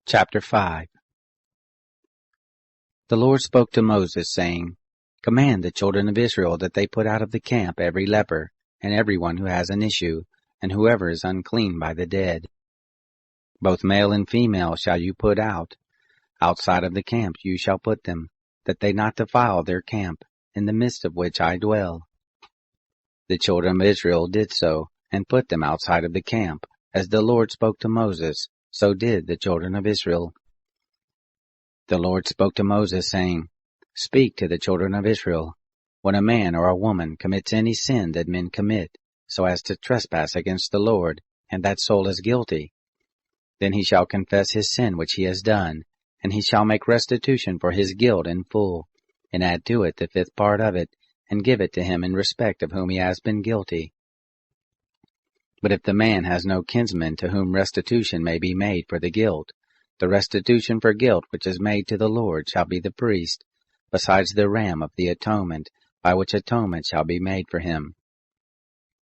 Chapter 5. The Lord spoke to Moses, saying, Command the children of Israel that they put out of the camp every leper, and every one who has an issue, and whoever is unclean by the dead. Both male and female shall you put out. Outside of the camp you shall put them, that they not defile their camp, in the midst of which I dwell. The children of Israel did so, and put them outside of the camp, as the Lord spoke to Moses, so did the children of Israel. The Lord spoke to Moses, saying, Speak to the children of Israel. When a man or a woman commits any sin that men commit, so as to trespass against the Lord, and that soul is guilty, then he shall confess his sin which he has done, and he shall make restitution for his guilt in full, and add to it the fifth part of it, and give it to him in respect of whom he has been guilty. But if the man has no kinsman to whom restitution may be made for the guilt, the restitution for guilt which is made to the Lord shall be the priest, besides the ram of the atonement, by which atonement shall be made for him.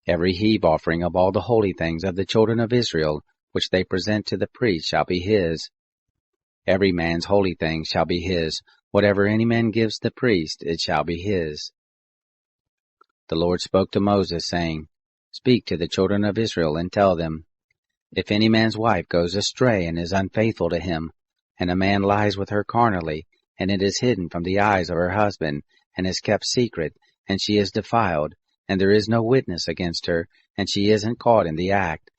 Every heave offering of all the holy things of the children of Israel, which they present to the priest, shall be his. Every man's holy thing shall be his. Whatever any man gives the priest, it shall be his. The Lord spoke to Moses, saying, Speak to the children of Israel, and tell them, If any man's wife goes astray and is unfaithful to him, and a man lies with her carnally, and it is hidden from the eyes of her husband, and is kept secret, and she is defiled, and there is no witness against her, and she isn't caught in the act,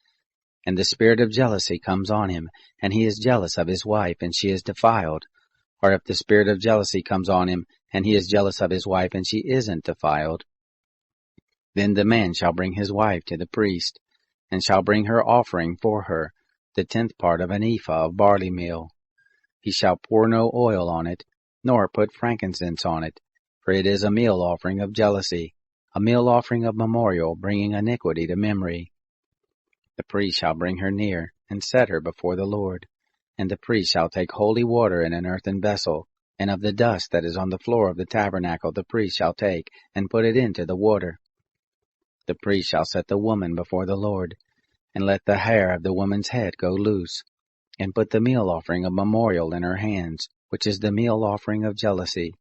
and the spirit of jealousy comes on him, and he is jealous of his wife, and she is defiled, or if the spirit of jealousy comes on him, and he is jealous of his wife, and she isn't defiled, then the man shall bring his wife to the priest, and shall bring her offering for her, the 10th part of an ephah of barley meal. He shall pour no oil on it, nor put frankincense on it, for it is a meal offering of jealousy, a meal offering of memorial, bringing iniquity to memory. The priest shall bring her near, and set her before the Lord. And the priest shall take holy water in an earthen vessel, and of the dust that is on the floor of the tabernacle the priest shall take, and put it into the water. The priest shall set the woman before the Lord, and let the hair of the woman's head go loose, and put the meal offering of memorial in her hands, which is the meal offering of jealousy.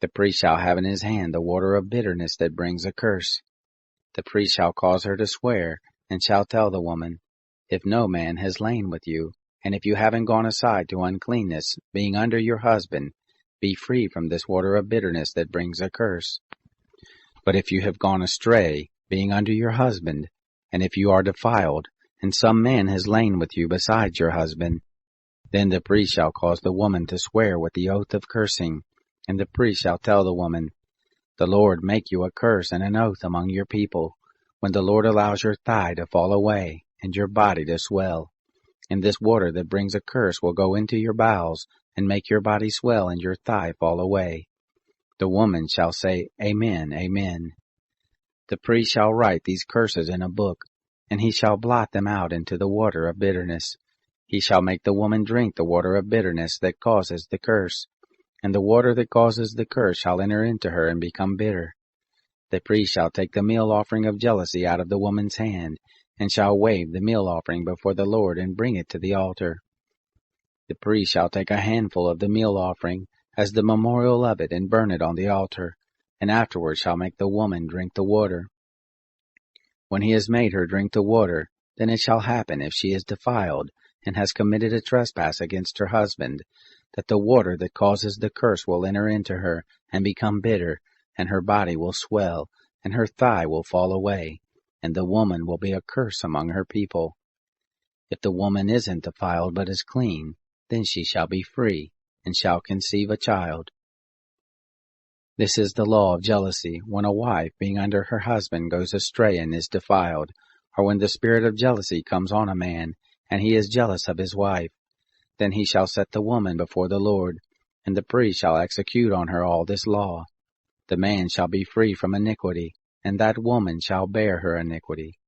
The priest shall have in his hand the water of bitterness that brings a curse. The priest shall cause her to swear, and shall tell the woman, If no man has lain with you, and if you haven't gone aside to uncleanness, being under your husband, be free from this water of bitterness that brings a curse. But if you have gone astray, being under your husband, and if you are defiled, and some man has lain with you besides your husband, then the priest shall cause the woman to swear with the oath of cursing, and the priest shall tell the woman, The Lord make you a curse and an oath among your people, when the Lord allows your thigh to fall away, and your body to swell. And this water that brings a curse will go into your bowels, and make your body swell and your thigh fall away. The woman shall say, Amen, Amen. The priest shall write these curses in a book, and he shall blot them out into the water of bitterness. He shall make the woman drink the water of bitterness that causes the curse, and the water that causes the curse shall enter into her and become bitter. The priest shall take the meal offering of jealousy out of the woman's hand, and shall wave the meal offering before the Lord and bring it to the altar. The priest shall take a handful of the meal offering, as the memorial of it, and burn it on the altar, and afterward shall make the woman drink the water. When he has made her drink the water, then it shall happen, if she is defiled, and has committed a trespass against her husband, that the water that causes the curse will enter into her, and become bitter, and her body will swell, and her thigh will fall away, and the woman will be a curse among her people. If the woman isn't defiled but is clean, then she shall be free, and shall conceive a child. This is the law of jealousy, when a wife, being under her husband, goes astray and is defiled, or when the spirit of jealousy comes on a man, and he is jealous of his wife. Then he shall set the woman before the Lord, and the priest shall execute on her all this law. The man shall be free from iniquity, and that woman shall bear her iniquity.